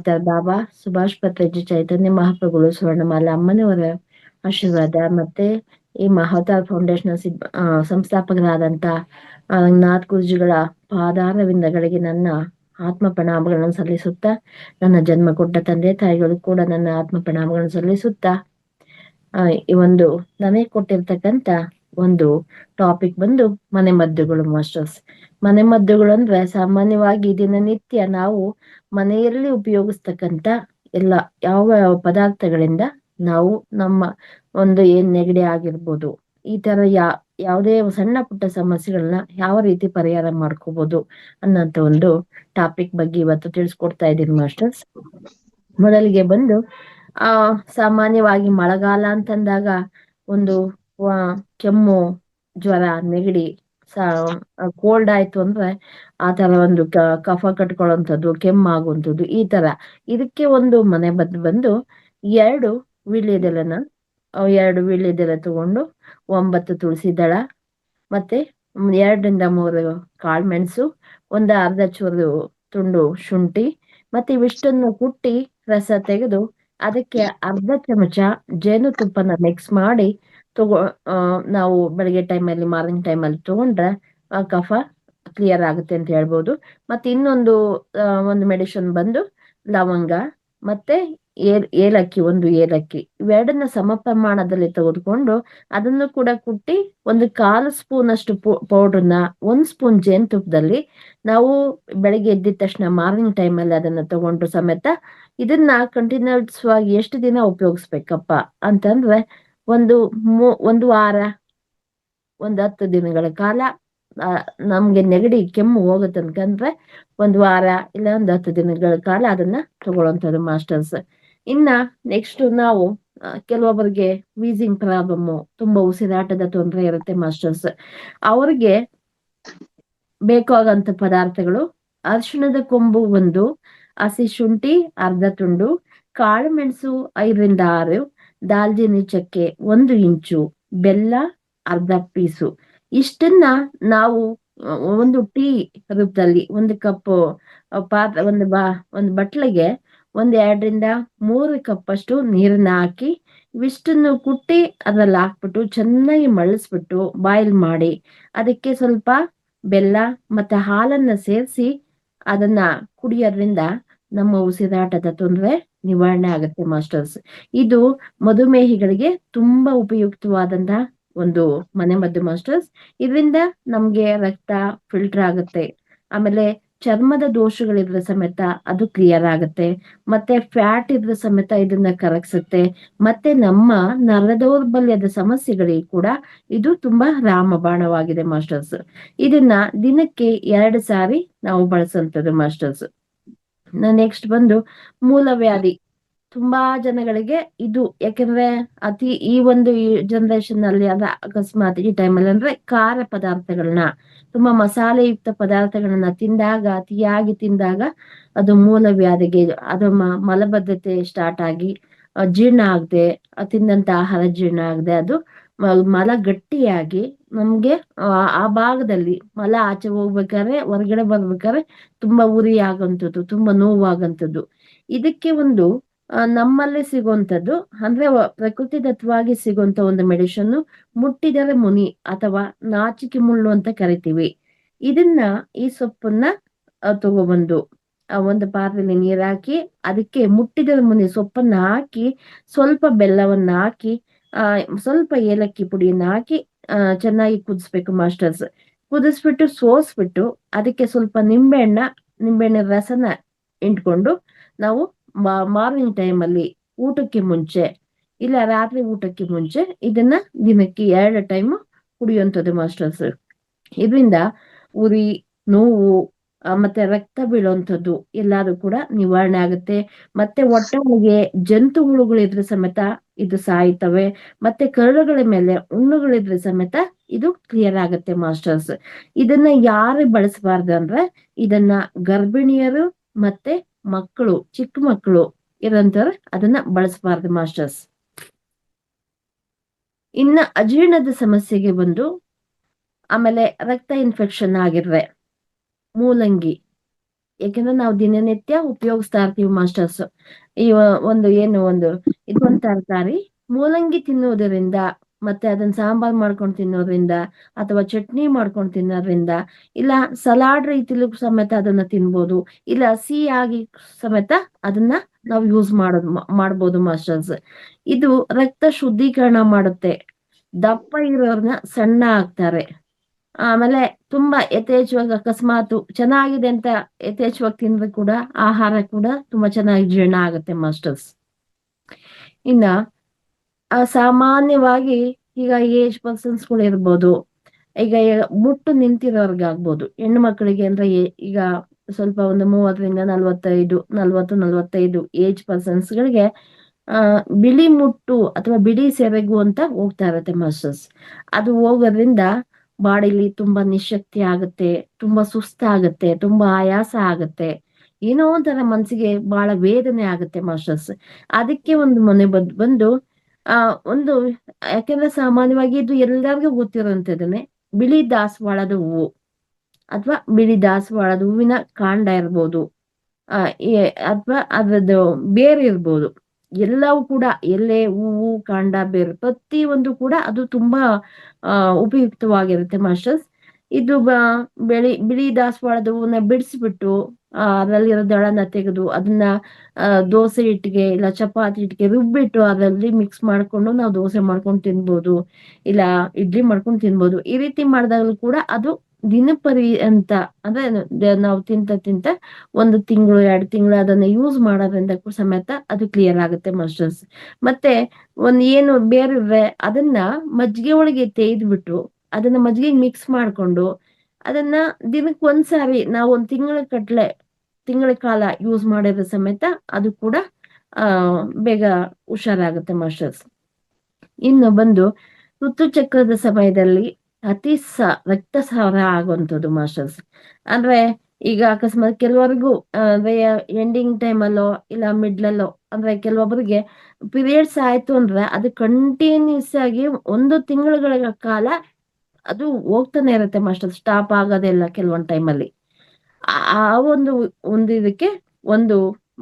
Doctor ಬಾಬಾ ಸುಭಾಷ್ ಪತ್ರಿಜಿ ಚೈತನ್ಯ ಮಹಾಪ್ರಭುಗಳು ಸ್ವರ್ಣಮಾಲಾ ಅಮ್ಮನವರ ಆಶೀರ್ವಾದ ಮತ್ತೆ ಈ ಮಹತಾರ್ ಫೌಂಡೇಶನ್ ಸಂಸ್ಥಾಪಕರಾದಂತ ನಾಥ್ ಗುರುಜಿಗಳ ಪಾದಾರವಿಂದಗಳಿಗೆ ನನ್ನ ಆತ್ಮ ಪ್ರಣಾಮಗಳನ್ನು ಸಲ್ಲಿಸುತ್ತಾ, ನನ್ನ ಜನ್ಮ ಕೊಟ್ಟ ತಂದೆ ತಾಯಿಗಳು ಕೂಡ ನನ್ನ ಆತ್ಮ ಪ್ರಣಾಮಗಳನ್ನು ಸಲ್ಲಿಸುತ್ತಾ, ಈ ಒಂದು ನನಗೆ ಕೊಟ್ಟಿರ್ತಕ್ಕಂಥ ಒಂದು ಟಾಪಿಕ್ ಬಂದು ಮನೆಮದ್ದುಗಳು ಮಾಸ್ಟರ್ಸ್. ಮನೆಮದ್ದುಗಳು ಅಂದ್ರೆ ಸಾಮಾನ್ಯವಾಗಿ ದಿನನಿತ್ಯ ನಾವು ಮನೆಯಲ್ಲಿ ಉಪಯೋಗಿಸ್ತಕ್ಕಂಥ ಎಲ್ಲ ಯಾವ ಪದಾರ್ಥಗಳಿಂದ ನಾವು ನಮ್ಮ ಒಂದು ನೆಗಡಿ ಆಗಿರ್ಬೋದು, ಈ ತರ ಯಾವುದೇ ಸಣ್ಣ ಪುಟ್ಟ ಸಮಸ್ಯೆಗಳನ್ನ ಯಾವ ರೀತಿ ಪರಿಹಾರ ಮಾಡ್ಕೋಬಹುದು ಅನ್ನೋಂಥ ಒಂದು ಟಾಪಿಕ್ ಬಗ್ಗೆ ಇವತ್ತು ತಿಳಿಸ್ಕೊಡ್ತಾ ಇದ್ದೀನಿ ಮಾಸ್ಟರ್ಸ್. ಮೊದಲಿಗೆ ಬಂದು ಸಾಮಾನ್ಯವಾಗಿ ಮಳೆಗಾಲ ಅಂತಂದಾಗ ಒಂದು ಕೆಮ್ಮು, ಜ್ವರ, ನೆಗಡಿ, ಕೋಲ್ಡ್ ಆಯ್ತು ಅಂದ್ರೆ ಆ ತರ ಒಂದು ಕಫ ಕಟ್ಕೊಳ್ಳುವಂಥದ್ದು, ಕೆಮ್ಮಾಗುವಂಥದ್ದು, ಈ ತರ. ಇದಕ್ಕೆ ಒಂದು ಮನೆ ಮದ್ದು ಬಂದು 2 ವೀಳ್ಯದೆಲೆ ತಗೊಂಡು 9 ತುಳಸಿ ದಳ ಮತ್ತೆ 2 ರಿಂದ 3 ಕಾಳ್ಮೆಣಸು, ಒಂದು ಅರ್ಧ ಚೂರು ತುಂಡು ಶುಂಠಿ ಮತ್ತೆ ಇವಿಷ್ಟನ್ನು ಕುಟ್ಟಿ ರಸ ತೆಗೆದು ಅದಕ್ಕೆ ಅರ್ಧ ಚಮಚ ಜೇನುತುಪ್ಪನ ಮಿಕ್ಸ್ ಮಾಡಿ ನಾವು ಬೆಳಗ್ಗೆ ಟೈಮಲ್ಲಿ ಮಾರ್ನಿಂಗ್ ಟೈಮಲ್ಲಿ ತಗೊಂಡ್ರೆ ಕಫ ಕ್ಲಿಯರ್ ಆಗುತ್ತೆ ಅಂತ ಹೇಳ್ಬೋದು. ಮತ್ತೆ ಇನ್ನೊಂದು ಒಂದು ಮೆಡಿಸಿನ್ ಬಂದು ಲವಂಗ ಮತ್ತೆ ಏಲಕ್ಕಿ, ಒಂದು ಏಲಕ್ಕಿ, ಇವೆರಡನ್ನ ಸಮ ಪ್ರಮಾಣದಲ್ಲಿ ತೆಗೆದುಕೊಂಡು ಅದನ್ನು ಕೂಡ ಕುಟ್ಟಿ 1/4 ಸ್ಪೂನ್ ಅಷ್ಟು ಪೌಡ್ರನ್ನ 1 ಸ್ಪೂನ್ ಜೇನುತುಪ್ಪದಲ್ಲಿ ನಾವು ಬೆಳಗ್ಗೆ ಎದ್ದಿದ ತಕ್ಷಣ ಮಾರ್ನಿಂಗ್ ಟೈಮಲ್ಲಿ ಅದನ್ನ ತಗೊಂಡ್ರು ಸಮೇತ ಇದನ್ನ ಕಂಟಿನ್ಯೂಸ್ ಆಗಿ ಎಷ್ಟು ದಿನ ಉಪಯೋಗಿಸ್ಬೇಕಪ್ಪ ಅಂತಂದ್ರೆ ಒಂದು ವಾರ, 10 ದಿನಗಳ ಕಾಲ ನಮ್ಗೆ ನೆಗಡಿ ಕೆಮ್ಮು ಹೋಗುತ್ತಂದ್ರೆ 1 ವಾರ ಇಲ್ಲ 10 ದಿನಗಳ ಕಾಲ ಅದನ್ನ ತಗೊಳ್ಳೋಂಥದ್ದು ಮಾಸ್ಟರ್ಸ್. ಇನ್ನ ನೆಕ್ಸ್ಟ್ ನಾವು ಕೆಲವೊಬ್ಬರಿಗೆ ವೀಸಿಂಗ್ ಪ್ರಾಬ್ಲಮ್, ತುಂಬಾ ಉಸಿರಾಟದ ತೊಂದರೆ ಇರುತ್ತೆ ಮಾಸ್ಟರ್ಸ್. ಅವ್ರಿಗೆ ಬೇಕಾಗಂತ ಪದಾರ್ಥಗಳು ಅರಿಶಿಣದ ಕೊಂಬು 1, ಹಸಿ ಶುಂಠಿ ಅರ್ಧ ತುಂಡು, ಕಾಳು ಮೆಣಸು 5 ರಿಂದ 6, ದಾಲ್ಚಿನ್ನಿ ಚಕ್ಕೆ 1 ಇಂಚು, ಬೆಲ್ಲ ಅರ್ಧ ಪೀಸು. ಇಷ್ಟನ್ನ ನಾವು ಒಂದು ಟೀ ರೂಪದಲ್ಲಿ 1 ಕಪ್ ಪಾತ್ರೆ, ಒಂದು ಬಟ್ಲಿಗೆ 2 ರಿಂದ 3 ಕಪ್ ಅಷ್ಟು ನೀರನ್ನ ಹಾಕಿ ಇವಿಷ್ಟನ್ನು ಕುಟ್ಟಿ ಅದ್ರಲ್ಲಿ ಹಾಕ್ಬಿಟ್ಟು ಚೆನ್ನಾಗಿ ಮಳಿಸ್ಬಿಟ್ಟು ಬಾಯ್ಲ್ ಮಾಡಿ ಅದಕ್ಕೆ ಸ್ವಲ್ಪ ಬೆಲ್ಲ ಮತ್ತೆ ಹಾಲನ್ನ ಸೇರಿಸಿ ಅದನ್ನ ಕುಡಿಯೋದ್ರಿಂದ ನಮ್ಮ ಉಸಿರಾಟದ ತೊಂದರೆ ನಿವಾರಣೆ ಆಗುತ್ತೆ ಮಾಸ್ಟರ್ಸ್. ಇದು ಮಧುಮೇಹಿಗಳಿಗೆ ತುಂಬಾ ಉಪಯುಕ್ತವಾದಂತಹ ಒಂದು ಮನೆಮದ್ದು ಮಾಸ್ಟರ್ಸ್. ಇದರಿಂದ ನಮ್ಗೆ ರಕ್ತ ಫಿಲ್ಟರ್ ಆಗುತ್ತೆ, ಆಮೇಲೆ ಚರ್ಮದ ದೋಷಗಳಿದ್ರೆ ಸಮೇತ ಅದು ಕ್ಲಿಯರ್ ಆಗುತ್ತೆ, ಮತ್ತೆ ಫ್ಯಾಟ್ ಇದ್ರೆ ಸಮೇತ ಇದನ್ನ ಕರಗಿಸುತ್ತೆ, ಮತ್ತೆ ನಮ್ಮ ನರದೌರ್ಬಲ್ಯದ ಸಮಸ್ಯೆಗಳಿಗೆ ಕೂಡ ಇದು ತುಂಬಾ ರಾಮಬಾಣವಾಗಿದೆ ಮಾಸ್ಟರ್ಸ್. ಇದನ್ನ ದಿನಕ್ಕೆ 2 ಸಾರಿ ನಾವು ಬಳಸುವಂಥದ್ದು ಮಾಸ್ಟರ್ಸ್. ನೆಕ್ಸ್ಟ್ ಬಂದು ಮೂಲವ್ಯಾಧಿ. ತುಂಬಾ ಜನಗಳಿಗೆ ಇದು, ಯಾಕಂದ್ರೆ ಈ ಒಂದು ಜನರೇಷನ್ ಅಲ್ಲಿ ಅಕಸ್ಮಾತ್ ಈ ಟೈಮಲ್ಲಿ ಅಂದ್ರೆ ಖಾರ ಪದಾರ್ಥಗಳನ್ನ, ತುಂಬಾ ಮಸಾಲೆಯುಕ್ತ ಪದಾರ್ಥಗಳನ್ನ ಅತಿಯಾಗಿ ತಿಂದಾಗ ಅದು ಮೂಲವ್ಯಾಧಿಗೆ, ಅದು ಮಲಬದ್ಧತೆ ಸ್ಟಾರ್ಟ್ ಆಗಿ ಜೀರ್ಣ ಆಗದೆ, ತಿಂದಂತ ಆಹಾರ ಜೀರ್ಣ ಆಗದೆ ಅದು ಮಲ ಗಟ್ಟಿಯಾಗಿ ನಮ್ಗೆ ಆ ಭಾಗದಲ್ಲಿ ಮಲ ಆಚೆ ಹೋಗ್ಬೇಕಾದ್ರೆ, ಹೊರಗಡೆ ಬರ್ಬೇಕಾದ್ರೆ ತುಂಬಾ ಉರಿ ಆಗಂಥದ್ದು, ತುಂಬಾ ನೋವಾಗಂಥದ್ದು. ಇದಕ್ಕೆ ಒಂದು ನಮ್ಮಲ್ಲಿ ಸಿಗುವಂಥದ್ದು ಅಂದ್ರೆ ಪ್ರಕೃತಿದತ್ತವಾಗಿ ಸಿಗುವಂತ ಒಂದು ಮೆಡಿಷನ್ ಮುಟ್ಟಿದರೆ ಮುನಿ ಅಥವಾ ನಾಚಿಕೆ ಮುಳ್ಳು ಅಂತ ಕರಿತೀವಿ. ಈ ಸೊಪ್ಪನ್ನ ತಗೊಬಂದು ಒಂದು ಪಾತ್ರೆಯಲ್ಲಿ ನೀರ್ ಹಾಕಿ ಅದಕ್ಕೆ ಮುಟ್ಟಿದರೆ ಮುನಿ ಸೊಪ್ಪನ್ನ ಹಾಕಿ ಸ್ವಲ್ಪ ಬೆಲ್ಲವನ್ನ ಹಾಕಿ ಸ್ವಲ್ಪ ಏಲಕ್ಕಿ ಪುಡಿಯನ್ನ ಹಾಕಿ ಚೆನ್ನಾಗಿ ಕುದಿಸ್ಬೇಕು ಮಾಸ್ಟರ್ಸ್. ಕುದಿಸ್ಬಿಟ್ಟು ಸೋಸ್ಬಿಟ್ಟು ಅದಕ್ಕೆ ಸ್ವಲ್ಪ ನಿಂಬೆಹಣ್ಣ ರಸನ ಇಂಟ್ಕೊಂಡು ನಾವು ಮಾರ್ನಿಂಗ್ ಟೈಮಲ್ಲಿ ಊಟಕ್ಕೆ ಮುಂಚೆ ಇಲ್ಲ ರಾತ್ರಿ ಊಟಕ್ಕೆ ಮುಂಚೆ ಇದನ್ನ ದಿನಕ್ಕೆ 2 ಟೈಮ್ ಕುಡಿಯುವಂಥದ್ದು ಮಾಸ್ಟರ್ಸ್. ಇದರಿಂದ ಉರಿ, ನೋವು ಮತ್ತೆ ರಕ್ತ ಬೀಳುವಂಥದ್ದು ಎಲ್ಲಾರು ಕೂಡ ನಿವಾರಣೆ ಆಗುತ್ತೆ. ಮತ್ತೆ ಹೊಟ್ಟೆ ಒಳಗೆ ಜಂತು ಹುಳುಗಳಿದ್ರೆ ಸಮೇತ ಇದು ಸಾಯ್ತವೆ, ಮತ್ತೆ ಕರುಳುಗಳ ಮೇಲೆ ಹುಣ್ಣುಗಳಿದ್ರೆ ಸಮೇತ ಇದು ಕ್ಲಿಯರ್ ಆಗುತ್ತೆ ಮಾಸ್ಟರ್ಸ್. ಇದನ್ನ ಯಾರು ಬಳಸಬಾರ್ದು ಅಂದ್ರೆ ಇದನ್ನ ಗರ್ಭಿಣಿಯರು ಮತ್ತೆ ಮಕ್ಕಳು, ಚಿಕ್ಕ ಮಕ್ಕಳು ಇರೋಂಥವ್ರು ಅದನ್ನ ಬಳಸಬಾರ್ದು ಮಾಸ್ಟರ್ಸ್. ಇನ್ನ ಅಜೀರ್ಣದ ಸಮಸ್ಯೆಗೆ ಬಂದು, ಆಮೇಲೆ ರಕ್ತ ಇನ್ಫೆಕ್ಷನ್ ಆಗಿರ್ರೆ ಮೂಲಂಗಿ ಯಾಕೆಂದ್ರೆ ನಾವು ದಿನನಿತ್ಯ ಉಪಯೋಗಿಸ್ತಾ ಇರ್ತೀವಿ ಮಾಸ್ಟರ್ಸ್. ಈ ಒಂದು ಇದೊಂದು ತರಕಾರಿ ಮೂಲಂಗಿ ತಿನ್ನುವುದರಿಂದ, ಮತ್ತೆ ಅದನ್ನ ಸಾಂಬಾರ್ ಮಾಡ್ಕೊಂಡು ತಿನ್ನೋದ್ರಿಂದ, ಅಥವಾ ಚಟ್ನಿ ಮಾಡ್ಕೊಂಡು ತಿನ್ನೋದ್ರಿಂದ, ಇಲ್ಲ ಸಲಾಡ್ ರೀತಿಲೂ ಸಮೇತ ಅದನ್ನ ತಿನ್ಬೋದು, ಇಲ್ಲ ಸಿಹಿಯಾಗಿ ಸಮೇತ ಅದನ್ನ ನಾವು ಯೂಸ್ ಮಾಡ್ಬೋದು ಮಾಸ್ಟರ್ಸ್. ಇದು ರಕ್ತ ಶುದ್ಧೀಕರಣ ಮಾಡುತ್ತೆ, ದಪ್ಪ ಇರೋರ್ನ ಸಣ್ಣ ಆಗ್ತಾರೆ. ಆಮೇಲೆ ತುಂಬಾ ಯಥೇಚ್ಛವಾಗಿ ಅಕಸ್ಮಾತ್ ಚೆನ್ನಾಗಿದೆ ಅಂತ ಯಥೇಚ್ಛವಾಗಿ ತಿಂದ್ರೆ ಕೂಡ ಆಹಾರ ಕೂಡ ತುಂಬಾ ಚೆನ್ನಾಗಿ ಜೀರ್ಣ ಆಗುತ್ತೆ ಮಾಸ್ಟರ್ಸ್. ಇನ್ನ ಸಾಮಾನ್ಯವಾಗಿ ಈಗ ಏಜ್ ಪರ್ಸನ್ಸ್ಗಳು ಇರ್ಬೋದು, ಈಗ ಮುಟ್ಟು ನಿಂತಿರೋರ್ಗಾಗ್ಬೋದು, ಹೆಣ್ಣು ಮಕ್ಕಳಿಗೆ ಅಂದ್ರೆ ಈಗ ಸ್ವಲ್ಪ ಒಂದು 30 ರಿಂದ 45 ಏಜ್ ಪರ್ಸನ್ಸ್ಗಳಿಗೆ ಬಿಳಿ ಮುಟ್ಟು ಅಥವಾ ಬಿಳಿ ಸೆರಗು ಅಂತ ಹೋಗ್ತಾ ಇರತ್ತೆ ಮಾಸ್ಟರ್ಸ್. ಅದು ಹೋಗೋದ್ರಿಂದ ಬಾಡಿಲಿ ತುಂಬಾ ನಿಶಕ್ತಿ ಆಗುತ್ತೆ, ತುಂಬಾ ಸುಸ್ತಾಗತ್ತೆ, ತುಂಬಾ ಆಯಾಸ ಆಗತ್ತೆ, ಏನೋ ಒಂಥರ ಮನ್ಸಿಗೆ ಬಹಳ ವೇದನೆ ಆಗುತ್ತೆ ಮಾಸ್ಟರ್ಸ್. ಅದಕ್ಕೆ ಒಂದು ಮನೆ ಬಂದು ಒಂದು, ಯಾಕೆಂದ್ರೆ ಸಾಮಾನ್ಯವಾಗಿ ಇದು ಎಲ್ಲರಿಗೂ ಗೊತ್ತಿರೋಂಥದ್ದನ್ನೇ, ಬಿಳಿ ದಾಸವಾಳದ ಹೂವು ಅಥವಾ ಬಿಳಿ ದಾಸವಾಳದ ಹೂವಿನ ಕಾಂಡ ಇರ್ಬೋದು, ಅಥವಾ ಅದ್ರದ್ದು ಬೇರೆ ಇರ್ಬೋದು, ಎಲ್ಲವೂ ಕೂಡ ಎಲೆ, ಹೂವು, ಕಾಂಡ, ಬೇರು ಪ್ರತಿಯೊಂದು ಕೂಡ ಅದು ತುಂಬಾ ಉಪಯುಕ್ತವಾಗಿರುತ್ತೆ ಮಾಸ್ಟರ್ಸ್. ಇದು ಬಿಳಿ ದಾಸವಾಳದ ಹೂವನ್ನ ಬಿಡಿಸ್ಬಿಟ್ಟು ಅದರಲ್ಲಿರೋ ದಳನ ತೆಗೆದು ಅದನ್ನ ದೋಸೆ ಹಿಟ್ಟಿಗೆ ಇಲ್ಲ ಚಪಾತಿ ಹಿಟ್ಟಿಗೆ ರುಬ್ಬಿಟ್ಟು ಅದರಲ್ಲಿ ಮಿಕ್ಸ್ ಮಾಡ್ಕೊಂಡು ನಾವು ದೋಸೆ ಮಾಡ್ಕೊಂಡು ತಿನ್ಬೋದು, ಇಲ್ಲ ಇಡ್ಲಿ ಮಾಡ್ಕೊಂಡು ತಿನ್ಬೋದು. ಈ ರೀತಿ ಮಾಡಿದಾಗಲೂ ಕೂಡ ಅದು ಅಂತ ಅಂದ್ರೆ ನಾವು ತಿಂತ 1 ತಿಂಗಳು 2 ತಿಂಗಳು ಅದನ್ನ ಯೂಸ್ ಮಾಡೋದ್ರಿಂದ ಸಮೇತ ಅದು ಕ್ಲಿಯರ್ ಆಗುತ್ತೆ ಮಾಸ್ಟರ್ಸ್. ಮತ್ತೆ ಏನು ಬೇರೆ ಅದನ್ನ ಮಜ್ಜಿಗೆ ಒಳಗೆ ತೆಗೆದ್ಬಿಟ್ಟು ಅದನ್ನ ಮಜ್ಜಿಗೆಗೆ ಮಿಕ್ಸ್ ಮಾಡ್ಕೊಂಡು ಅದನ್ನ ದಿನಕ್ಕೆ ಒಂದ್ಸಾರಿ ನಾವು 1 ತಿಂಗಳ ಕಾಲ ಯೂಸ್ ಮಾಡಿದ್ರೆ ಸಮೇತ ಅದು ಕೂಡ ಬೇಗ ಹುಷಾರಾಗುತ್ತೆ ಮಾಸ್ಟರ್ಸ್. ಇನ್ನು ಬಂದು ಋತುಚಕ್ರದ ಸಮಯದಲ್ಲಿ ರಕ್ತಸ್ರಾವ ಆಗುವಂಥದ್ದು ಮಾಸ್ಟರ್ಸ್. ಅಂದ್ರೆ ಈಗ ಅಕಸ್ಮಾತ್ ಕೆಲವರಿಗೂ ಎಂಡಿಂಗ್ ಟೈಮಲ್ಲೋ ಇಲ್ಲ ಮಿಡ್ಲಲ್ಲೋ, ಅಂದ್ರೆ ಕೆಲವೊಬ್ಬರಿಗೆ ಪೀರಿಯಡ್ಸ್ ಆಯ್ತು ಅಂದ್ರೆ ಅದು ಕಂಟಿನ್ಯೂಸ್ ಆಗಿ 1 ತಿಂಗಳ ಕಾಲ ಅದು ಹೋಗ್ತಾನೆ ಇರುತ್ತೆ ಮಾಸ್ಟರ್, ಸ್ಟಾಪ್ ಆಗೋದಿಲ್ಲ ಕೆಲವೊಂದು ಟೈಮಲ್ಲಿ. ಆ ಒಂದು ಇದಕ್ಕೆ ಒಂದು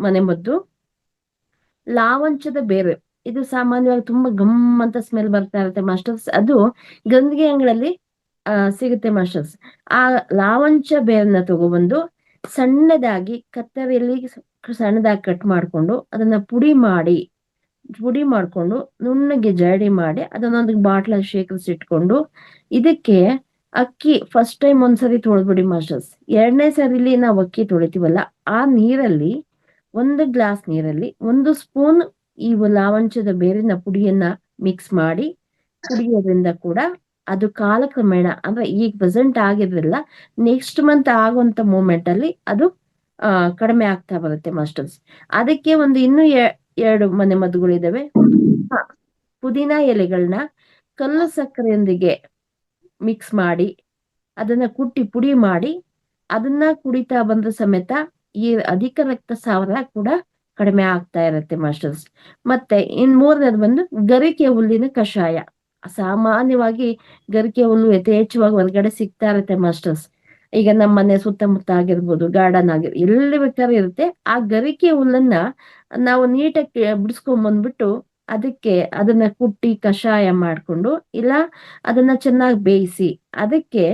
ಮನೆಮದ್ದು ಲಾವಂಚದ ಬೇರು. ಇದು ಸಾಮಾನ್ಯವಾಗಿ ತುಂಬಾ ಗಮ್ ಅಂತ ಸ್ಮೆಲ್ ಬರ್ತಾ ಇರುತ್ತೆ ಮಾಸ್ಟರ್ಸ್. ಅದು ಗಂದಿಗೆ ಅಂಗಳಲ್ಲಿ ಸಿಗುತ್ತೆ ಮಾಸ್ಟರ್ಸ್. ಆ ಲಾವಂಚ ಬೇರನ್ನ ತಗೊಬಂದು ಸಣ್ಣದಾಗಿ ಕತ್ತರಿಯಲ್ಲಿ ಸಣ್ಣದಾಗಿ ಕಟ್ ಮಾಡ್ಕೊಂಡು ಅದನ್ನ ಪುಡಿ ಮಾಡ್ಕೊಂಡು ನುಣ್ಣಗೆ ಜರಡಿ ಮಾಡಿ ಅದನ್ನೊಂದು ಬಾಟ್ಲಲ್ಲಿ ಶೇಖರಿಸಿಟ್ಕೊಂಡು, ಇದಕ್ಕೆ ಅಕ್ಕಿ ಫಸ್ಟ್ ಟೈಮ್ ಒಂದ್ಸರಿ ತೊಳೆದ್ಬಿಡಿ ಮಾಸ್ಟರ್ಸ್. 2ನೇ ಸರಿಲಿ ನಾವು ಅಕ್ಕಿ ತೊಳಿತೀವಲ್ಲ, ಆ ನೀರಲ್ಲಿ 1 ಗ್ಲಾಸ್ ನೀರಲ್ಲಿ 1 ಸ್ಪೂನ್ ಈ ಲಾವಂಚದ ಬೇರಿನ ಪುಡಿಯನ್ನ ಮಿಕ್ಸ್ ಮಾಡಿ ಕುಡಿಯೋದ್ರಿಂದ ಕೂಡ ಅದು ಕಾಲಕ್ರಮೇಣ, ಅಂದ್ರೆ ಈಗ ಪ್ರೆಸೆಂಟ್ ಆಗಿದ್ರಲ್ಲ, ನೆಕ್ಸ್ಟ್ ಮಂತ್ ಆಗುವಂತ ಮೂಮೆಂಟ್ ಅಲ್ಲಿ ಅದು ಕಡಿಮೆ ಆಗ್ತಾ ಬರುತ್ತೆ ಮಾಸ್ಟರ್ಸ್. ಅದಕ್ಕೆ ಇನ್ನೂ 2 ಮನೆಮದ್ದುಗಳಿದಾವೆ. ಪುದೀನ ಎಲೆಗಳನ್ನ ಕಲ್ಲು ಸಕ್ಕರೆಯೊಂದಿಗೆ ಮಿಕ್ಸ್ ಮಾಡಿ ಅದನ್ನ ಕುಟ್ಟಿ ಪುಡಿ ಮಾಡಿ ಅದನ್ನ ಕುಡಿತಾ ಬಂದ್ರೆ ಸಮೇತ ಈ ಅಧಿಕ ರಕ್ತಸ್ರಾವ ಕೂಡ ಕಡಿಮೆ ಆಗ್ತಾ ಇರುತ್ತೆ ಮಾಸ್ಟರ್ಸ್. ಮತ್ತೆ 3ನೇದು ಬಂದು ಗರಿಕೆ ಹುಲ್ಲಿನ ಕಷಾಯ. ಸಾಮಾನ್ಯವಾಗಿ ಗರಿಕೆ ಹುಲ್ಲು ಯಥೇಚ್ಛವಾಗಿ ಹೊರಗಡೆ ಸಿಗ್ತಾ ಇರುತ್ತೆ ಮಾಸ್ಟರ್ಸ್. ಈಗ ನಮ್ಮ ಮನೆ ಸುತ್ತಮುತ್ತ ಆಗಿರ್ಬೋದು, ಗಾರ್ಡನ್ ಎಲ್ಲಿ ಬೇಕಾದ್ರೂ ಇರುತ್ತೆ. ಆ ಗರಿಕೆ ಹುಲ್ಲನ್ನ ನಾವು ನೀಟಾಗಿ ಬಿಡಿಸ್ಕೊಂಡ್ ಬಂದ್ಬಿಟ್ಟು ಅದನ್ನ ಕುಟ್ಟಿ ಕಷಾಯ ಮಾಡ್ಕೊಂಡು, ಇಲ್ಲ ಅದನ್ನ ಚೆನ್ನಾಗಿ ಬೇಯಿಸಿ ಅದಕ್ಕೆ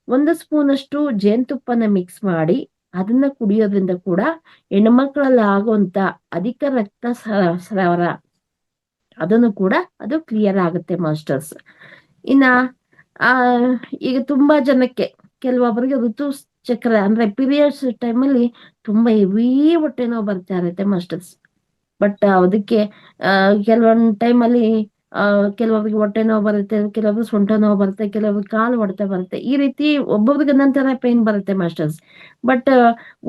1 ಸ್ಪೂನ್ ಅಷ್ಟು ಜೇನುತುಪ್ಪನ ಮಿಕ್ಸ್ ಮಾಡಿ ಅದನ್ನ ಕುಡಿಯೋದ್ರಿಂದ ಕೂಡ ಹೆಣ್ಮಕ್ಳಲ್ಲಿ ಆಗುವಂತ ಅಧಿಕ ರಕ್ತಸ್ರಾವ ಅದನ್ನು ಕೂಡ ಅದು ಕ್ಲಿಯರ್ ಆಗುತ್ತೆ ಮಾಸ್ಟರ್ಸ್. ಇನ್ನ ಈಗ ತುಂಬಾ ಜನಕ್ಕೆ, ಕೆಲವೊಬ್ಬರಿಗೆ ಋತುಚಕ್ರ ಅಂದ್ರೆ ಪೀರಿಯಡ್ಸ್ ಟೈಮಲ್ಲಿ ತುಂಬಾ ಹೆವಿ ಹೊಟ್ಟೆ ನೋವು ಬರ್ತಾ ಇರುತ್ತೆ ಮಾಸ್ಟರ್ಸ್. ಬಟ್ ಅದಕ್ಕೆ ಕೆಲವೊಂದು ಟೈಮಲ್ಲಿ ಕೆಲವೊಬ್ರಿಗೆ ಹೊಟ್ಟೆ ನೋವು ಬರುತ್ತೆ, ಕೆಲವೊಬ್ರು ಸೊಂಟ ನೋವು ಬರುತ್ತೆ, ಕೆಲವೊಬ್ರಿಗೆ ಕಾಲು ಹೊಡೆತ ಬರುತ್ತೆ. ಈ ರೀತಿ ಒಬ್ಬೊಬ್ರಿಗೆ ಒಂದೊಂಥರ ಪೇನ್ ಬರುತ್ತೆ ಮಾಸ್ಟರ್ಸ್. ಬಟ್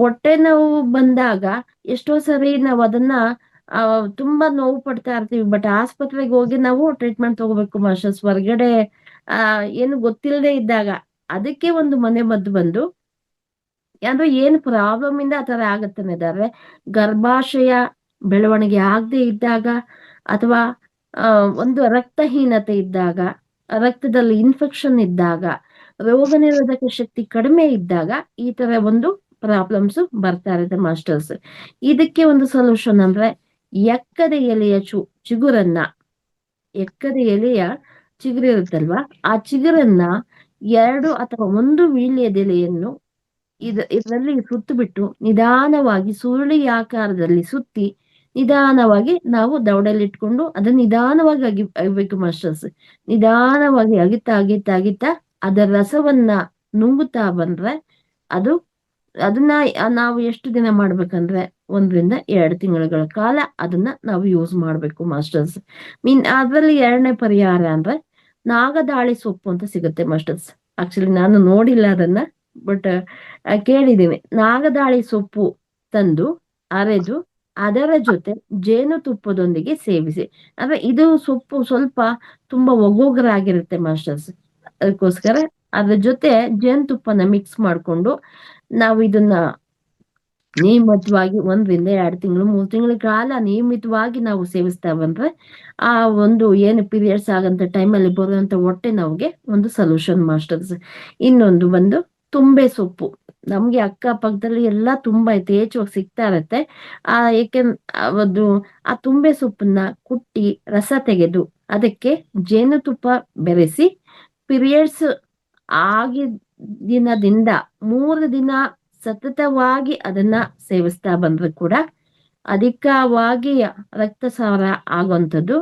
ಹೊಟ್ಟೆ ನೋವು ಬಂದಾಗ ಎಷ್ಟೋ ಸರಿ ನಾವು ಅದನ್ನ ತುಂಬಾ ನೋವು ಪಡ್ತಾ ಇರ್ತೀವಿ. ಬಟ್ ಆಸ್ಪತ್ರೆಗೆ ಹೋಗಿ ನಾವು ಟ್ರೀಟ್ಮೆಂಟ್ ತಗೋಬೇಕು ಮಾಸ್ಟರ್ಸ್, ಹೊರಗಡೆ ಏನು ಗೊತ್ತಿಲ್ಲದೆ ಇದ್ದಾಗ. ಅದಕ್ಕೆ ಒಂದು ಮನೆ ಮದ್ದು ಬಂದು, ಅಂದ್ರೆ ಏನು ಪ್ರಾಬ್ಲಮ್ ಇಂದ ಆ ತರ ಆಗತ್ತೆ, ಗರ್ಭಾಶಯ ಬೆಳವಣಿಗೆ ಆಗದೆ ಇದ್ದಾಗ, ಅಥವಾ ಒಂದು ರಕ್ತಹೀನತೆ ಇದ್ದಾಗ, ರಕ್ತದಲ್ಲಿ ಇನ್ಫೆಕ್ಷನ್ ಇದ್ದಾಗ, ರೋಗ ನಿರೋಧಕ ಶಕ್ತಿ ಕಡಿಮೆ ಇದ್ದಾಗ ಈ ತರ ಒಂದು ಪ್ರಾಬ್ಲಮ್ಸ್ ಬರ್ತಾ ಇರುತ್ತೆ ಮಾಸ್ಟರ್ಸ್. ಇದಕ್ಕೆ ಒಂದು ಸೊಲ್ಯೂಷನ್ ಅಂದ್ರೆ ಎಕ್ಕದ ಎಲೆಯ ಚಿಗುರನ್ನ, ಎಕ್ಕದ ಎಲೆಯ ಚಿಗುರು ಇರುತ್ತಲ್ವಾ, ಆ ಚಿಗುರನ್ನ 2 ಅಥವಾ 1 ವೀಳ್ಯದೆಲೆಯನ್ನು ಇದರಲ್ಲಿ ಸುತ್ತು ಬಿಟ್ಟು ನಿಧಾನವಾಗಿ ಸುರುಳಿ ಆಕಾರದಲ್ಲಿ ಸುತ್ತಿ ನಿಧಾನವಾಗಿ ನಾವು ದವಡೆಯಲ್ಲಿ ಇಟ್ಕೊಂಡು ಅದನ್ನ ನಿಧಾನವಾಗಿ ಅಗಿಬೇಕು ಮಾಸ್ಟರ್ಸ್. ನಿಧಾನವಾಗಿ ಅಗಿತಾ ಅಗಿತಾ ಅಗಿತಾ ಅದರ ರಸವನ್ನ ನುಂಗುತ್ತಾ ಬಂದ್ರೆ ಅದು ಅದನ್ನ ನಾವು ಎಷ್ಟು ದಿನ ಮಾಡ್ಬೇಕಂದ್ರೆ 1 ರಿಂದ 2 ತಿಂಗಳ ಕಾಲ ಅದನ್ನ ನಾವು ಯೂಸ್ ಮಾಡ್ಬೇಕು ಮಾಸ್ಟರ್ಸ್. ಅದ್ರಲ್ಲಿ 2ನೇ ಪರಿಹಾರ ಅಂದ್ರೆ ನಾಗದಾಳಿ ಸೊಪ್ಪು ಅಂತ ಸಿಗುತ್ತೆ ಮಾಸ್ಟರ್ಸ್. ಆಕ್ಚುಲಿ ನಾನು ನೋಡಿಲ್ಲ ಅದನ್ನ, ಬಟ್ ಕೇಳಿದ್ದೀನಿ. ನಾಗದಾಳಿ ಸೊಪ್ಪು ತಂದು ಅರೆದು ಅದರ ಜೊತೆ ಜೇನುತುಪ್ಪದೊಂದಿಗೆ ಸೇವಿಸಿ. ಅಂದ್ರೆ ಇದು ಸೊಪ್ಪು ಸ್ವಲ್ಪ ತುಂಬಾ ಒಗ್ಗೊಗ್ರಾಗಿರುತ್ತೆ ಮಾಸ್ಟರ್ಸ್. ಅದಕ್ಕೋಸ್ಕರ ಅದ್ರ ಜೊತೆ ಜೇನುತುಪ್ಪನ ಮಿಕ್ಸ್ ಮಾಡ್ಕೊಂಡು ನಾವು ಇದನ್ನ ನಿಯಮಿತವಾಗಿ 1 ರಿಂದ 2 ತಿಂಗಳು 3 ತಿಂಗಳ ಕಾಲ ನಿಯಮಿತವಾಗಿ ನಾವು ಸೇವಿಸ್ತಾ ಬಂದ್ರೆ ಆ ಒಂದು ಏನು ಪೀರಿಯಡ್ಸ್ ಆಗಂತ ಟೈಮಲ್ಲಿ ಬರುವಂತ ಹೊಟ್ಟೆ ನೋವಿಗೆ ಒಂದು ಸೊಲ್ಯೂಷನ್ ಮಾಸ್ಟರ್ಸ್. ಇನ್ನೊಂದು ಬಂದು ತುಂಬೆ ಸೊಪ್ಪು. ನಮ್ಗೆ ಅಕ್ಕಪಕ್ಕದಲ್ಲಿ ಎಲ್ಲ ತುಂಬಾ ಯಥೇಚ್ಛವಾಗಿ ಸಿಗ್ತಾ ಇರತ್ತೆ. ಅದು ಆ ತುಂಬೆ ಸೊಪ್ಪನ್ನ ಕುಟ್ಟಿ ರಸ ತೆಗೆದು ಅದಕ್ಕೆ ಜೇನುತುಪ್ಪ ಬೆರೆಸಿ ಪೀರಿಯಡ್ಸ್ ಆಗಿದ ದಿನದಿಂದ 3 ದಿನ ಸತತವಾಗಿ ಅದನ್ನ ಸೇವಿಸ್ತಾ ಬಂದ್ರೆ ಕೂಡ ಅಧಿಕವಾಗಿ ರಕ್ತಸ್ರಾವ ಆಗುವಂಥದ್ದು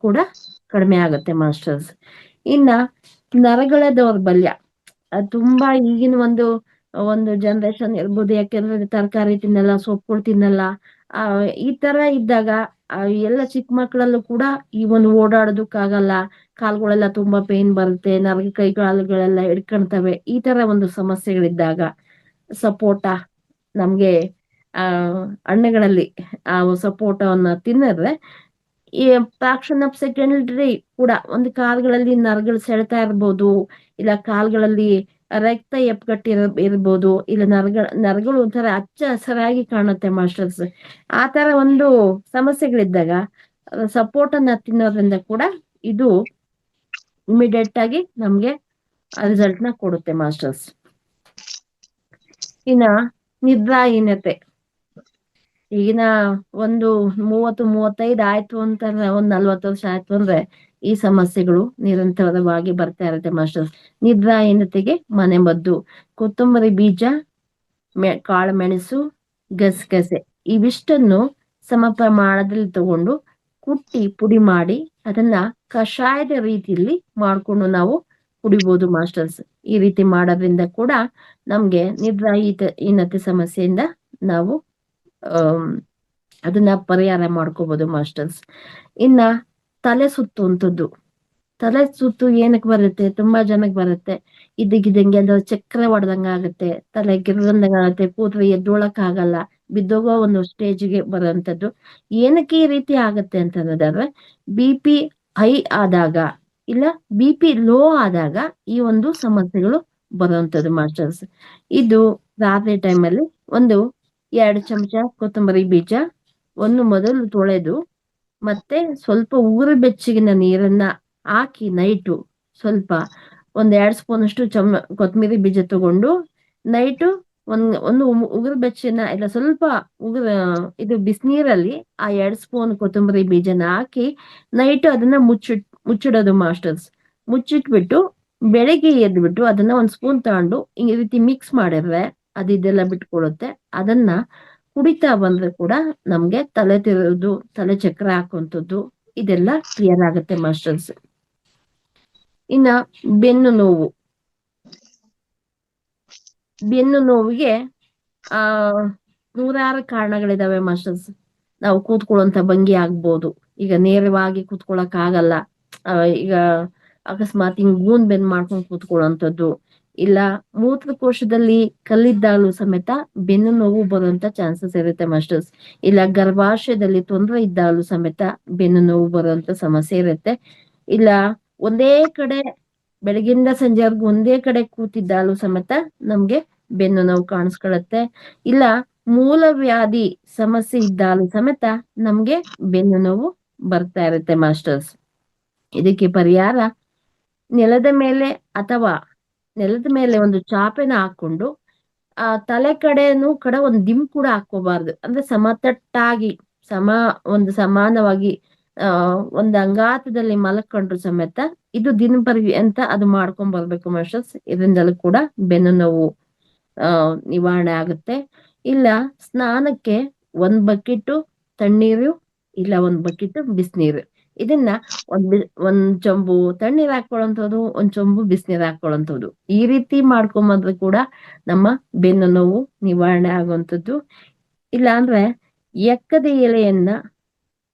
ಕೂಡ ಕಡಿಮೆ ಆಗುತ್ತೆ ಮಾಸ್ಟರ್ಸ್. ಇನ್ನ ನರಗಳ ದೌರ್ಬಲ್ಯ ತುಂಬಾ ಈಗಿನ ಒಂದು ಜನರೇಷನ್ ಇರ್ಬೋದು. ಯಾಕೆಂದ್ರೆ ತರಕಾರಿ ತಿನ್ನಲ್ಲ, ಸೊಪ್ಪುಗಳು ತಿನ್ನಲ್ಲ. ಈ ತರ ಇದ್ದಾಗ ಎಲ್ಲ ಚಿಕ್ಕ ಮಕ್ಕಳಲ್ಲೂ ಕೂಡ ಈ ಒಂದು ಓಡಾಡೋದಕ್ಕಾಗಲ್ಲ, ಕಾಲ್ಗಳೆಲ್ಲ ತುಂಬಾ ಪೇನ್ ಬರುತ್ತೆ, ಕೈ ಕಾಲುಗಳೆಲ್ಲ ಹಿಡ್ಕೊಳ್ತವೆ. ಈ ತರ ಒಂದು ಸಮಸ್ಯೆಗಳಿದ್ದಾಗ ಸಪೋಟ, ನಮ್ಗೆ ಹಣ್ಣುಗಳಲ್ಲಿ ಆ ಸಪೋಟವನ್ನ ತಿನ್ನಿದ್ರೆ ಈ ಫ್ರಾಕ್ಷನ್ ಆಫ್ ಸೆಕೆಂಡ್ರಿ ಕೂಡ ಒಂದು ಕಾಲ್ಗಳಲ್ಲಿ ನರಗಳು ಸೆಳೆತಾ ಇರ್ಬೋದು, ಇಲ್ಲ ಕಾಲ್ಗಳಲ್ಲಿ ರಕ್ತ ಇರ್ಬೋದು, ಇಲ್ಲ ನರಗಳು ಒಂಥರ ಹಚ್ಚ ಹಸರಾಗಿ ಕಾಣುತ್ತೆ ಮಾಸ್ಟರ್ಸ್. ಆ ತರ ಒಂದು ಸಮಸ್ಯೆಗಳಿದ್ದಾಗ ಸಪೋರ್ಟನ್ನ ತಿನ್ನೋದ್ರಿಂದ ಕೂಡ ಇದು ಇಮಿಡಿಯೇಟ್ ಆಗಿ ನಮ್ಗೆ ರಿಸಲ್ಟ್ ನ ಕೊಡುತ್ತೆ ಮಾಸ್ಟರ್ಸ್. ಇನ್ನ ನಿದ್ರಾಹೀನತೆ, ಈಗಿನ ಒಂದು 30-35 ಆಯ್ತು ಅಂತಂದ್ರೆ, 40 ವರ್ಷ ಆಯ್ತು ಅಂದ್ರೆ ಈ ಸಮಸ್ಯೆಗಳು ನಿರಂತರವಾಗಿ ಬರ್ತಾ ಇರುತ್ತೆ ಮಾಸ್ಟರ್ಸ್. ನಿದ್ರಾಹೀನತೆಗೆ ಮನೆ ಮದ್ದು ಕೊತ್ತಂಬರಿ ಬೀಜ, ಕಾಳು ಮೆಣಸು, ಗಸಗಸೆ ಇವಿಷ್ಟನ್ನು ಸಮ ಪ್ರಮಾಣದಲ್ಲಿ ತಗೊಂಡು ಕುಟ್ಟಿ ಪುಡಿ ಮಾಡಿ ಅದನ್ನ ಕಷಾಯದ ರೀತಿಯಲ್ಲಿ ಮಾಡ್ಕೊಂಡು ನಾವು ಕುಡಿಬಹುದು ಮಾಸ್ಟರ್ಸ್. ಈ ರೀತಿ ಮಾಡೋದ್ರಿಂದ ಕೂಡ ನಮ್ಗೆ ನಿದ್ರಾಹೀನತೆ ಸಮಸ್ಯೆಯಿಂದ ನಾವು ಅದನ್ನ ಪರಿಹಾರ ಮಾಡ್ಕೋಬಹುದು ಮಾಸ್ಟರ್ಸ್. ಇನ್ನ ತಲೆ ಸುತ್ತುವಂಥದ್ದು, ತಲೆ ಸುತ್ತು ಏನಕ್ಕೆ ಬರುತ್ತೆ? ತುಂಬಾ ಜನಕ್ಕೆ ಬರುತ್ತೆ. ಇದ್ದಕ್ಕಿದ್ದಂಗೆ ಅದು ಚಕ್ರ ಹೊಡೆದಂಗ ಆಗುತ್ತೆ, ತಲೆ ಗಿರ್ರಂದಂಗ ಆಗುತ್ತೆ, ಕೂತ್ರೆ ಎದ್ದೊಳಕ್ ಆಗಲ್ಲ, ಬಿದ್ದೋಗೋ ಒಂದು ಸ್ಟೇಜ್ಗೆ ಬರುವಂತದ್ದು. ಏನಕ್ಕೆ ಈ ರೀತಿ ಆಗತ್ತೆ ಅಂತಂದ್ರೆ BP ಹೈ ಆದಾಗ ಇಲ್ಲ BP ಲೋ ಆದಾಗ ಈ ಒಂದು ಸಮಸ್ಯೆಗಳು ಬರುವಂತದ್ದು ಮಾಸ್ಟರ್ಸ್. ಇದು ರಾತ್ರಿ ಟೈಮಲ್ಲಿ 2 ಚಮಚ ಕೊತ್ತಂಬರಿ ಬೀಜ ಮೊದಲು ತೊಳೆದು ಮತ್ತೆ ಸ್ವಲ್ಪ ಉಗುರು ಬೆಚ್ಚಗಿನ ನೀರನ್ನ ಹಾಕಿ ನೈಟು ಸ್ವಲ್ಪ 2 ಸ್ಪೂನ್ ಅಷ್ಟು ಕೊತ್ತಂಬರಿ ಬೀಜ ತಗೊಂಡು ನೈಟು ಒಂದು ಉಗುರು ಬೆಚ್ಚನ ಇಲ್ಲ ಸ್ವಲ್ಪ ಇದು ಬಿಸಿನೀರಲ್ಲಿ ಆ 2 ಸ್ಪೂನ್ ಕೊತ್ತಂಬರಿ ಬೀಜನ ಹಾಕಿ ನೈಟು ಅದನ್ನ ಮುಚ್ಚಿಡೋದು ಮಾಸ್ಟರ್ಸ್. ಮುಚ್ಚಿಟ್ಬಿಟ್ಟು ಬೆಳಗ್ಗೆ ಎದ್ಬಿಟ್ಟು ಅದನ್ನ 1 ಸ್ಪೂನ್ ತಗೊಂಡು ಈ ರೀತಿ ಮಿಕ್ಸ್ ಮಾಡಿದ್ರೆ ಇದೆಲ್ಲ ಬಿಟ್ಕೊಳುತ್ತೆ. ಅದನ್ನ ಕುಡಿತಾ ಬಂದ್ರೆ ಕೂಡ ನಮ್ಗೆ ತಲೆ ತಿರುವುದು, ತಲೆ ಚಕ್ರ ಹಾಕುವಂಥದ್ದು ಇದೆಲ್ಲ ಕ್ಲಿಯರ್ ಆಗುತ್ತೆ ಮಾಸ್ಟರ್ಸ್. ಇನ್ನ ಬೆನ್ನು ನೋವಿಗೆ ನೂರಾರು ಕಾರಣಗಳಿದಾವೆ ಮಾಸ್ಟರ್ಸ್. ನಾವು ಕೂತ್ಕೊಳ್ಳುವಂತ ಭಂಗಿ ಆಗ್ಬೋದು, ಈಗ ನೇರವಾಗಿ ಕೂತ್ಕೊಳ್ಳಕ್ ಆಗಲ್ಲ, ಈಗ ಅಕಸ್ಮಾತ್ ಹಿಂಗ್ ಗೂನ್ ಬೆನ್ ಮಾಡ್ಕೊಂಡು ಕೂತ್ಕೊಳ್ಳುವಂಥದ್ದು, ಇಲ್ಲ ಮೂತ್ರಕೋಶದಲ್ಲಿ ಕಲ್ಲಿದ್ದಾಗಲೂ ಸಮೇತ ಬೆನ್ನು ನೋವು ಬರುವಂತ ಚಾನ್ಸಸ್ ಇರುತ್ತೆ ಮಾಸ್ಟರ್ಸ್. ಇಲ್ಲ ಗರ್ಭಾಶಯದಲ್ಲಿ ತೊಂದರೆ ಇದ್ದಾಗಲೂ ಸಮೇತ ಬೆನ್ನು ನೋವು ಬರುವಂತ ಸಮಸ್ಯೆ ಇರುತ್ತೆ. ಇಲ್ಲ ಒಂದೇ ಕಡೆ ಬೆಳಗಿಂದ ಸಂಜೆವರೆಗೂ ಒಂದೇ ಕಡೆ ಕೂತಿದ್ದಾಗಲೂ ಸಮೇತ ನಮ್ಗೆ ಬೆನ್ನು ನೋವು ಕಾಣಿಸ್ಕೊಳ್ಳುತ್ತೆ. ಇಲ್ಲ ಮೂಲವ್ಯಾಧಿ ಸಮಸ್ಯೆ ಇದ್ದಾಗಲೂ ಸಮೇತ ನಮ್ಗೆ ಬೆನ್ನು ನೋವು ಬರ್ತಾ ಇರುತ್ತೆ ಮಾಸ್ಟರ್ಸ್. ಇದಕ್ಕೆ ಪರಿಹಾರ ನೆಲದ ಮೇಲೆ ಒಂದು ಚಾಪೆನ ಹಾಕೊಂಡು ತಲೆ ಕಡೆನೂ ಒಂದ್ ದಿಮ್ ಕೂಡ ಹಾಕೋಬಾರ್ದು. ಅಂದ್ರೆ ಸಮತಟ್ಟಾಗಿ ಒಂದು ಸಮಾನವಾಗಿ ಒಂದು ಅಂಗಾತದಲ್ಲಿ ಮಲಕೊಂಡ್ರು ಸಮೇತ ಇದು ದಿನಪರ್ಯಂತ ಅದು ಮಾಡ್ಕೊಂಡ್ ಬರ್ಬೇಕು ಮಾಸ್ಟರ್ಸ್. ಇದರಿಂದಲೂ ಕೂಡ ಬೆನ್ನು ನೋವು ನಿವಾರಣೆ ಆಗುತ್ತೆ. ಇಲ್ಲ ಸ್ನಾನಕ್ಕೆ 1 ಬಕೆಟ್ ತಣ್ಣೀರು ಇಲ್ಲ 1 ಬಕೆಟ್ ಬಿಸಿನೀರು, ಇದನ್ನ ಒಂದ್ ಚೊಂಬು ತಣ್ಣೀರ್ ಹಾಕೊಳ್ಳುವಂಥದ್ದು, 1 ಚೊಂಬು ಬಿಸಿನೀರ್ ಹಾಕೊಳ್ಳುವಂಥದ್ದು, ಈ ರೀತಿ ಮಾಡ್ಕೊಂಬಂದ್ರೆ ಕೂಡ ನಮ್ಮ ಬೆನ್ನು ನೋವು ನಿವಾರಣೆ ಆಗುವಂಥದ್ದು. ಇಲ್ಲ ಅಂದ್ರೆ ಎಕ್ಕದ ಎಲೆಯನ್ನ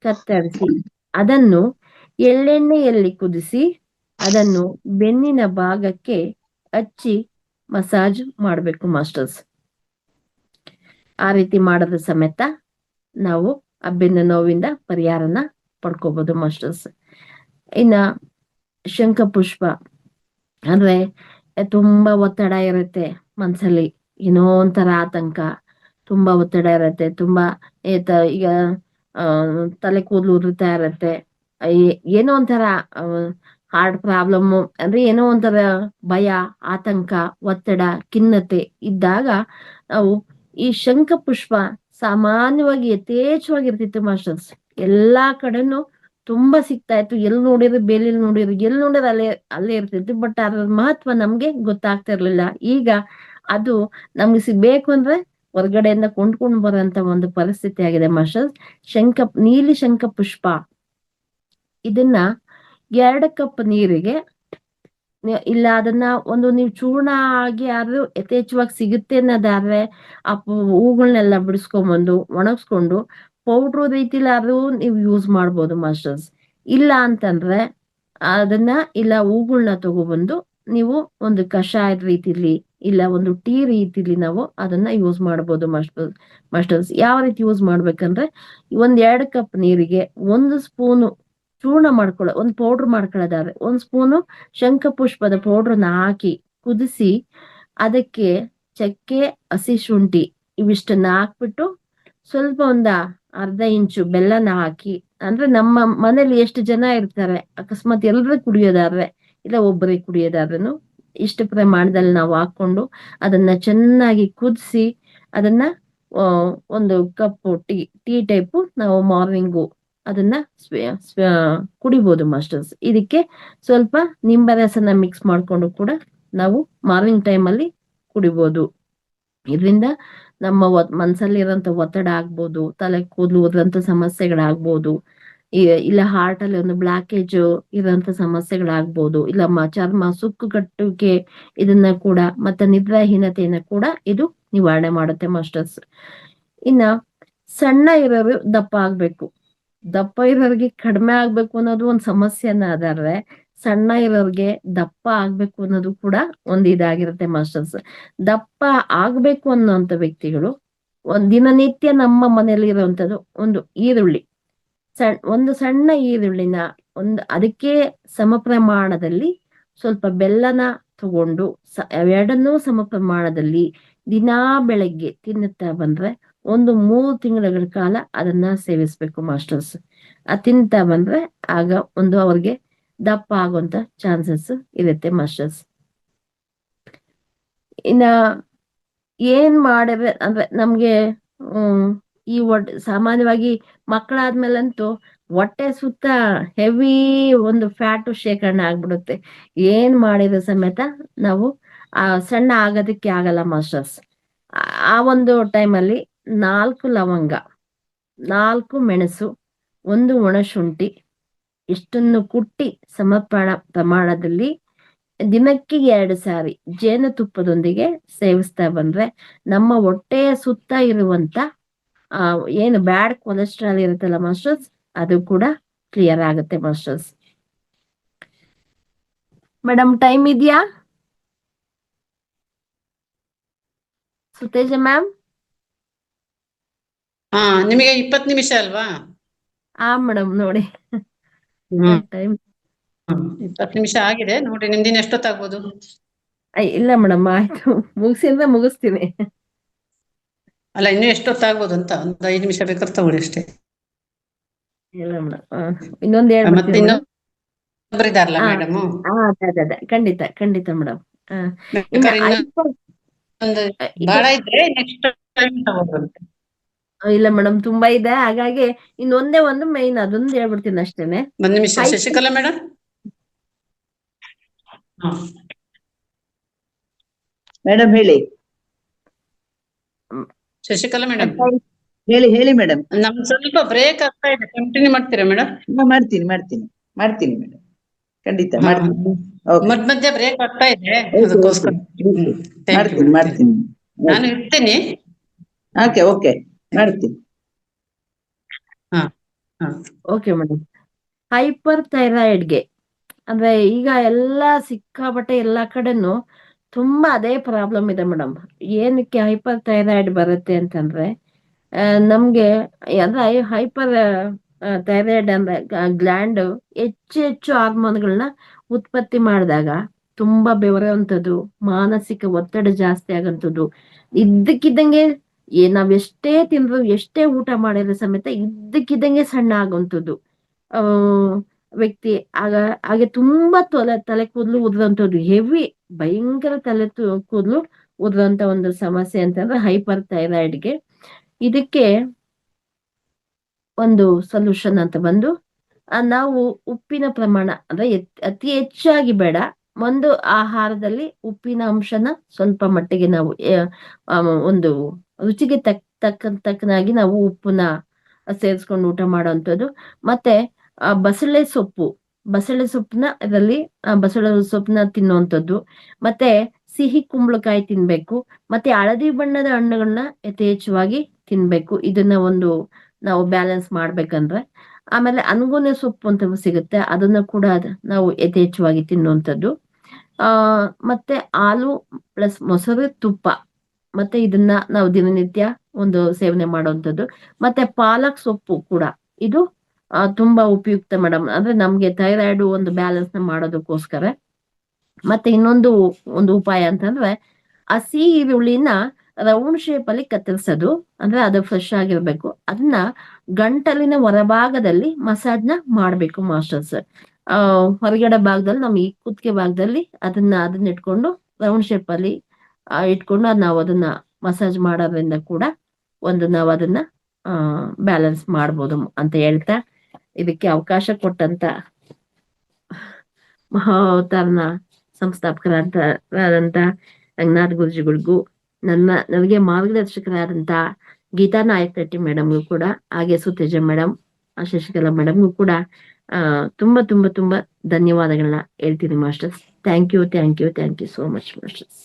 ಕತ್ತರಿಸಿ ಅದನ್ನು ಎಳ್ಳೆಣ್ಣೆಯಲ್ಲಿ ಕುದಿಸಿ ಅದನ್ನು ಬೆನ್ನಿನ ಭಾಗಕ್ಕೆ ಹಚ್ಚಿ ಮಸಾಜ್ ಮಾಡ್ಬೇಕು ಮಾಸ್ಟರ್ಸ್. ಆ ರೀತಿ ಮಾಡೋದ್ರ ಸಮೇತ ನಾವು ಆ ಬೆನ್ನು ನೋವಿಂದ ಪರಿಹಾರನ ಪಡ್ಕೋಬಹುದು ಮಾಸ್ಟರ್ಸ್. ಇನ್ನ ಶಂಖಪುಷ್ಪ ಅಂದ್ರೆ ತುಂಬಾ ಒತ್ತಡ ಇರುತ್ತೆ ಮನ್ಸಲ್ಲಿ, ಏನೋ ಒಂಥರ ಆತಂಕ, ತುಂಬಾ ಒತ್ತಡ ಇರತ್ತೆ, ತುಂಬಾ ಈಗ ತಲೆ ಕೂದಲು ಉದುರ್ತಾ ಇರತ್ತೆ, ಏನೋ ಒಂಥರ ಹಾರ್ಟ್ ಪ್ರಾಬ್ಲಮ್, ಅಂದ್ರೆ ಏನೋ ಒಂಥರ ಭಯ, ಆತಂಕ, ಒತ್ತಡ, ಖಿನ್ನತೆ ಇದ್ದಾಗ ನಾವು ಈ ಶಂಖಪುಷ್ಪ ಸಾಮಾನ್ಯವಾಗಿ ಯಥೇಚ್ಛವಾಗಿರ್ತಿತ್ತು ಮಾಸ್ಟರ್ಸ್. ಎಲ್ಲಾ ಕಡೆನೂ ತುಂಬಾ ಸಿಗ್ತಾ ಇತ್ತು. ಎಲ್ಲಿ ನೋಡಿದ್ರು ಬೇಲಿಲ್ ನೋಡಿದ್ರು ಎಲ್ಲಿ ನೋಡಿದ್ರು ಅಲ್ಲೇ ಇರ್ತಿತ್ತು. ಬಟ್ ಅದ್ರ ಮಹತ್ವ ನಮ್ಗೆ ಗೊತ್ತಾಗ್ತಾ ಇರ್ಲಿಲ್ಲ. ಈಗ ಅದು ನಮ್ಗೆ ಸಿಗ್ಬೇಕು ಅಂದ್ರೆ ಹೊರಗಡೆಯಿಂದ ಕೊಂಡ್ಕೊಂಡು ಬರೋಂತ ಒಂದು ಪರಿಸ್ಥಿತಿ ಆಗಿದೆ ಮಾಸ್ಟರ್ಸ್. ನೀಲಿ ಶಂಖ ಪುಷ್ಪ ಇದನ್ನ 2 ಕಪ್ ನೀರಿಗೆ ಇಲ್ಲ ಅದನ್ನ ನೀವು ಚೂರ್ಣ ಆಗಿ ಆದ್ರೂ ಯಥೇಚ್ಛವಾಗಿ ಸಿಗುತ್ತೆ ಅನ್ನೋದಾದ್ರೆ ಆ ಹೂಗಳನ್ನೆಲ್ಲ ಬಿಡಿಸ್ಕೊಂಬಂದು ಒಣಗಿಸ್ಕೊಂಡು ಪೌಡ್ರು ರೀತಿಲಾದ್ರೂ ನೀವು ಯೂಸ್ ಮಾಡ್ಬೋದು ಮಾಸ್ಟರ್ಸ್. ಇಲ್ಲ ಅಂತಂದ್ರೆ ಅದನ್ನ ಇಲ್ಲ ಹೂಗಳನ್ನ ತಗೊಬಂದು ನೀವು ಒಂದು ಕಷಾಯದ ರೀತಿಲಿ ಇಲ್ಲ ಒಂದು ಟೀ ರೀತಿಲಿ ನಾವು ಅದನ್ನ ಯೂಸ್ ಮಾಡ್ಬೋದು ಮಾಸ್ಟರ್ಸ್. ಯಾವ ರೀತಿ ಯೂಸ್ ಮಾಡ್ಬೇಕಂದ್ರೆ 2 ಕಪ್ ನೀರಿಗೆ 1 ಸ್ಪೂನು ಚೂರ್ಣ ಒಂದು ಪೌಡ್ರ್ ಮಾಡ್ಕೊಳ್ಳೋದಾದ್ರೆ 1 ಸ್ಪೂನು ಶಂಖ ಪುಷ್ಪದ ಪೌಡ್ರನ್ನ ಹಾಕಿ ಕುದಿಸಿ ಅದಕ್ಕೆ ಚಕ್ಕೆ, ಹಸಿ ಶುಂಠಿ ಇವಿಷ್ಟನ್ನ ಹಾಕ್ಬಿಟ್ಟು ಸ್ವಲ್ಪ ಅರ್ಧ ಇಂಚು ಬೆಲ್ಲನ ಹಾಕಿ, ಅಂದ್ರೆ ನಮ್ಮ ಮನೇಲಿ ಎಷ್ಟು ಜನ ಇರ್ತಾರೆ, ಅಕಸ್ಮಾತ್ ಎಲ್ರು ಕುಡಿಯೋದಾದ್ರೆ ಇಲ್ಲ ಒಬ್ಬರಿಗೆ ಕುಡಿಯೋದಾದ್ರೂ ಇಷ್ಟು ಪ್ರಮಾಣದಲ್ಲಿ ನಾವು ಹಾಕೊಂಡು ಅದನ್ನ ಚೆನ್ನಾಗಿ ಕುದಿಸಿ ಅದನ್ನ 1 ಕಪ್ ಟೀ ಟೈಪು ನಾವು ಮಾರ್ನಿಂಗು ಅದನ್ನ ಕುಡಿಬೋದು ಮಾಸ್ಟರ್ಸ್. ಇದಕ್ಕೆ ಸ್ವಲ್ಪ ನಿಂಬೆ ರಸನ ಮಿಕ್ಸ್ ಮಾಡ್ಕೊಂಡು ಕೂಡ ನಾವು ಮಾರ್ನಿಂಗ್ ಟೈಮಲ್ಲಿ ಕುಡಿಬೋದು. ಇದರಿಂದ ನಮ್ಮ ಮನ್ಸಲ್ಲಿರೋಂಥ ಒತ್ತಡ ಆಗ್ಬೋದು, ತಲೆ ಕೂದಲು ಉದುರಂತ ಸಮಸ್ಯೆಗಳಾಗ್ಬೋದು, ಇಲ್ಲ ಹಾರ್ಟ್ ಅಲ್ಲಿ ಒಂದು ಬ್ಲಾಕೇಜ್ ಇರೋಂಥ ಸಮಸ್ಯೆಗಳಾಗ್ಬೋದು, ಇಲ್ಲ ಚರ್ಮ ಸುಕ್ಕು ಕಟ್ಟುವಿಕೆ ಇದನ್ನ ಕೂಡ ಮತ್ತೆ ನಿದ್ರಾಹೀನತೆಯನ್ನ ಕೂಡ ಇದು ನಿವಾರಣೆ ಮಾಡುತ್ತೆ ಮಾಸ್ಟರ್ಸ್. ಇನ್ನ ಸಣ್ಣ ಇರೋರು ದಪ್ಪ ಆಗ್ಬೇಕು, ದಪ್ಪ ಇರೋರಿಗೆ ಕಡಿಮೆ ಆಗ್ಬೇಕು ಅನ್ನೋದು ಒಂದು ಸಮಸ್ಯೆನ ಅದಾದ್ರೆ ಸಣ್ಣ ಇರೋರ್ಗೆ ದಪ್ಪ ಆಗ್ಬೇಕು ಅನ್ನೋದು ಕೂಡ ಒಂದು ಇದಾಗಿರುತ್ತೆ ಮಾಸ್ಟರ್ಸ್. ದಪ್ಪ ಆಗ್ಬೇಕು ಅನ್ನೋಂಥ ವ್ಯಕ್ತಿಗಳು ದಿನನಿತ್ಯ ನಮ್ಮ ಮನೆಯಲ್ಲಿ ಇರುವಂತದ್ದು ಒಂದು ಈರುಳ್ಳಿ, ಒಂದು ಸಣ್ಣ ಈರುಳ್ಳಿನ ಅದಕ್ಕೆ ಸಮ ಪ್ರಮಾಣದಲ್ಲಿ ಸ್ವಲ್ಪ ಬೆಲ್ಲನ ತಗೊಂಡು ಎರಡನ್ನೂ ಸಮ ಪ್ರಮಾಣದಲ್ಲಿ ದಿನಾ ಬೆಳಗ್ಗೆ ತಿನ್ನುತ್ತಾ ಬಂದ್ರೆ 3 ತಿಂಗಳ ಕಾಲ ಅದನ್ನ ಸೇವಿಸ್ಬೇಕು ಮಾಸ್ಟರ್ಸ್. ತಿಂತಾ ಬಂದ್ರೆ ಆಗ ಅವ್ರಿಗೆ ದಪ್ಪ ಆಗುವಂತ ಚಾನ್ಸಸ್ ಇರುತ್ತೆ ಮಾಸ್ಟರ್ಸ್. ಇನ್ನ ಏನ್ ಮಾಡಿದ್ರೆ ಅಂದ್ರೆ ನಮ್ಗೆ ಈ ಸಾಮಾನ್ಯವಾಗಿ ಮಕ್ಕಳಾದ್ಮೇಲಂತೂ ಹೊಟ್ಟೆ ಸುತ್ತ ಹೆವಿ ಒಂದು ಫ್ಯಾಟು ಶೇಖರಣೆ ಆಗ್ಬಿಡುತ್ತೆ. ಏನ್ ಮಾಡಿದ್ರು ಸಮೇತ ನಾವು ಸಣ್ಣ ಆಗೋದಕ್ಕೆ ಆಗಲ್ಲ ಮಾಸ್ಟರ್ಸ್. ಆ ಒಂದು ಟೈಮಲ್ಲಿ 4 ಲವಂಗ, 4 ಮೆಣಸು, 1 ಒಣಶುಂಠಿ ಇಷ್ಟನ್ನು ಕುಟ್ಟಿ ಪ್ರಮಾಣದಲ್ಲಿ ದಿನಕ್ಕೆ 2 ಸಾರಿ ಜೇನುತುಪ್ಪದೊಂದಿಗೆ ಸೇವಿಸ್ತಾ ಬಂದ್ರೆ ನಮ್ಮ ಹೊಟ್ಟೆಯ ಸುತ್ತ ಇರುವಂತ ಏನು ಬ್ಯಾಡ್ ಕೊಲೆಸ್ಟ್ರಾಲ್ ಇರುತ್ತಲ್ಲ ಮಾಸ್ಟರ್ಸ್, ಅದು ಕೂಡ ಕ್ಲಿಯರ್ ಆಗುತ್ತೆ ಮಾಸ್ಟರ್ಸ್. ಮೇಡಮ್ ಟೈಮ್ ಇದೆಯಾ ಸುತೇಜ ಮ್ಯಾಮ್? ನಿಮಗೆ 20 ನಿಮಿಷ ಅಲ್ವಾ? ಮೇಡಮ್ ನೋಡಿ ಟೈಮ್ 20 ನಿಮಿಷ ಆಗಿದೆ ನೋಡಿ. ನಿಮ್ದಿನ ಎಷ್ಟೊತ್ತಾಗ್ಬೋದು? ಇಲ್ಲ ಮೇಡಮ್ ಆಯ್ತು, ಮುಗಿಸಿದ್ರೆ ಮುಗಿಸ್ತೀನಿ. ಅಲ್ಲ ಇನ್ನು ಎಷ್ಟೊತ್ತಾಗ್ಬೋದು ಅಂತ, ಒಂದು 5 ನಿಮಿಷ ಬೇಕಾದ್ರೆ ತಗೊಳ್ಳಿ ಅಷ್ಟೇ. ಇಲ್ಲ ಮೇಡಮ್ ಇನ್ನೊಂದು ಮತ್ತೆ ಇನ್ನೊಬ್ರು ಇದಾರಲ್ಲ ಮೇಡಮ್? ಖಂಡಿತ ಖಂಡಿತ ಮೇಡಮ್. ಒಂದು ಇದು ಬಾಳ ಇದ್ರೆ ನೆಕ್ಸ್ಟ್ ಟೈಮ್ ತಗೋಬಂತೆ. ಇಲ್ಲ ಮೇಡಮ್, ತುಂಬಾ ಇದೆ. ಹಾಗಾಗಿ ಇನ್ನೊಂದೇ ಒಂದು ಮೈನ್ ಅದೊಂದು ಹೇಳ್ಬಿಡ್ತೀನಿ ಅಷ್ಟೇನೆ. ಒಂದ್ ನಿಮಿಷ ಹೈಪರ್ ಶಶಿಕಲಾ ಮೇಡಮ್. ಮೇಡಮ್ ಹೇಳಿ. ಶಶಿಕಲಾ ಮೇಡಮ್, ಹೇಳಿ ಹೇಳಿ ಮೇಡಮ್. ನಮ್ಗೆ ಸ್ವಲ್ಪ ಬ್ರೇಕ್ ಆಗ್ತಾ ಇದೆ, ಕಂಟಿನ್ಯೂ ಮಾಡ್ತೀರಾ ಮೇಡಮ್? ಮಾಡ್ತೀನಿ ಮಾಡ್ತೀನಿ ಮಾಡ್ತೀನಿ ಮೇಡಮ್, ಖಂಡಿತ ಮಾಡ್ತೀನಿ. Okay. ಮಧ್ಯ ಮಧ್ಯ ಬ್ರೇಕ್ ಆಗ್ತಾ ಇದೆ, Okay, ಅದಕ್ಕೋಸ್ಕರ. okay, okay. ಥ್ಯಾಂಕ್ ಯು ಮಾಡ್ತೀನಿ ಮಾಡ್ತೀನಿ. ನಾನು ಇರ್ತೀನಿ. ಓಕೆ ಓಕೆ ಮಾಡ್ತೀನಿ. ಹಾ ಹಾ ಓಕೆ ಮೇಡಮ್. ಹೈಪರ್ ಥೈರಾಯ್ಡ್ಗೆ ಅಂದ್ರೆ ಈಗ ಎಲ್ಲ ಸಿಕ್ಕಾಪಟ್ಟೆ ಎಲ್ಲಾ ಕಡೆನೂ ತುಂಬಾ ಅದೇ ಪ್ರಾಬ್ಲಮ್ ಇದೆ ಮೇಡಮ್. ಏನಕ್ಕೆ ಹೈಪರ್ ಥೈರಾಯ್ಡ್ ಬರುತ್ತೆ ಅಂತಂದ್ರೆ, ನಮ್ಗೆ ಅಂದ್ರೆ ಹೈಪರ್ ಥೈರಾಯ್ಡ್ ಅಂದ್ರೆ ಗ್ಲ್ಯಾಂಡ್ ಹೆಚ್ಚು ಹೆಚ್ಚು ಹಾರ್ಮೋನ್ಗಳನ್ನ ಉತ್ಪತ್ತಿ ಮಾಡಿದಾಗ ತುಂಬಾ ಬೆವರುವಂಥದ್ದು, ಮಾನಸಿಕ ಒತ್ತಡ ಜಾಸ್ತಿ ಆಗಂಥದ್ದು, ಇದ್ದಕ್ಕಿದ್ದಂಗೆ ನಾವ್ ಎಷ್ಟೇ ತಿಂದ್ರು ಎಷ್ಟೇ ಊಟ ಮಾಡಿದ್ರು ಸಮೇತ ಇದ್ದಕ್ಕಿದ್ದಂಗೆ ಸಣ್ಣ ಆಗುವಂಥದ್ದು ಆ ವ್ಯಕ್ತಿ. ಹಾಗೆ ತುಂಬಾ ತಲೆ ಕೂದಲು ಉದುರುವಂಥದ್ದು, ಹೆವಿ ಭಯಂಕರ ತಲೆ ಕೂದಲು ಉದುರುವಂತ ಒಂದು ಸಮಸ್ಯೆ ಅಂತಂದ್ರೆ ಹೈಪರ್ ಥೈರಾಯ್ಡ್ಗೆ. ಇದಕ್ಕೆ ಒಂದು ಸೊಲ್ಯೂಷನ್ ಅಂತ ಬಂದು ನಾವು ಉಪ್ಪಿನ ಪ್ರಮಾಣ ಅಂದ್ರೆ ಅತಿ ಹೆಚ್ಚಾಗಿ ಬೇಡ, ಒಂದು ಆಹಾರದಲ್ಲಿ ಉಪ್ಪಿನ ಅಂಶನ ಸ್ವಲ್ಪ ಮಟ್ಟಿಗೆ ನಾವು ಒಂದು ರುಚಿಗೆ ತಕ್ಕನಾಗಿ ನಾವು ಉಪ್ಪನ್ನ ಸೇರಿಸ್ಕೊಂಡು ಊಟ ಮಾಡುವಂಥದ್ದು. ಮತ್ತೆ ಬಸಳೆ ಸೊಪ್ಪನ್ನ ಇದರಲ್ಲಿ ಬಸಳೆ ಸೊಪ್ಪನ್ನ ತಿನ್ನುವಂಥದ್ದು, ಮತ್ತೆ ಸಿಹಿ ಕುಂಬಳಕಾಯಿ ತಿನ್ಬೇಕು, ಮತ್ತೆ ಹಳದಿ ಬಣ್ಣದ ಹಣ್ಣುಗಳನ್ನ ಯಥೇಚ್ಛವಾಗಿ ತಿನ್ಬೇಕು. ಇದನ್ನ ಒಂದು ನಾವು ಬ್ಯಾಲೆನ್ಸ್ ಮಾಡ್ಬೇಕಂದ್ರೆ. ಆಮೇಲೆ ಅನ್ಗೋನೆ ಸೊಪ್ಪು ಅಂತ ಸಿಗುತ್ತೆ, ಅದನ್ನ ಕೂಡ ನಾವು ಯಥೇಚ್ಛವಾಗಿ ತಿನ್ನುವಂಥದ್ದು. ಮತ್ತೆ ಹಾಲು ಪ್ಲಸ್ ಮೊಸರು, ತುಪ್ಪ, ಮತ್ತೆ ಇದನ್ನ ನಾವು ದಿನನಿತ್ಯ ಒಂದು ಸೇವನೆ ಮಾಡುವಂಥದ್ದು. ಮತ್ತೆ ಪಾಲಕ್ ಸೊಪ್ಪು ಕೂಡ ಇದು ತುಂಬಾ ಉಪಯುಕ್ತ ಮೇಡಮ್, ಅಂದ್ರೆ ನಮ್ಗೆ ಥೈರಾಯ್ಡ್ ಒಂದು ಬ್ಯಾಲೆನ್ಸ್ ನ ಮಾಡೋದಕ್ಕೋಸ್ಕರ. ಮತ್ತೆ ಒಂದು ಉಪಾಯ ಅಂತಂದ್ರೆ ಹಸಿ ಈರುಳ್ಳಿನ ರೌಂಡ್ ಶೇಪ್ ಅಲ್ಲಿ ಕತ್ತರಿಸೋದು, ಅಂದ್ರೆ ಅದು ಫ್ರೆಶ್ ಆಗಿರ್ಬೇಕು. ಅದನ್ನ ಗಂಟಲಿನ ಹೊರಭಾಗದಲ್ಲಿ ಮಸಾಜ್ನ ಮಾಡ್ಬೇಕು ಮಾಸ್ಟರ್ಸ್. ಹೊರಗಡೆ ಭಾಗದಲ್ಲಿ ನಮ್ ಈ ಕುತ್ತಿಗೆ ಭಾಗದಲ್ಲಿ ಅದನ್ನ ಇಟ್ಕೊಂಡು ರೌಂಡ್ ಶೇಪ್ ಅಲ್ಲಿ ಇಟ್ಕೊಂಡು ನಾವು ಅದನ್ನ ಮಸಾಜ್ ಮಾಡೋದ್ರಿಂದ ಕೂಡ ನಾವು ಅದನ್ನ ಬ್ಯಾಲೆನ್ಸ್ ಮಾಡ್ಬೋದು ಅಂತ ಹೇಳ್ತಾ, ಇದಕ್ಕೆ ಅವಕಾಶ ಕೊಟ್ಟಂತ ಮಹಾವತಾರನ ಸಂಸ್ಥಾಪಕರಾದಂತ ರಂಗನಾಥ್ ಗುರುಜಿಗಳಿಗೂ, ನನಗೆ ಮಾರ್ಗದರ್ಶಕರಾದಂತ ಗೀತಾ ನಾಯಕ್ ರೆಡ್ಡಿ ಮೇಡಮ್ಗೂ ಕೂಡ, ಹಾಗೆ ಸುತೇಜ ಮೇಡಮ್, ಶಶಿಕಲಾ ಮೇಡಮ್ಗೂ ಕೂಡ ತುಂಬಾ ತುಂಬಾ ತುಂಬಾ ಧನ್ಯವಾದಗಳನ್ನ ಹೇಳ್ತೀನಿ masters. Thank you so much masters.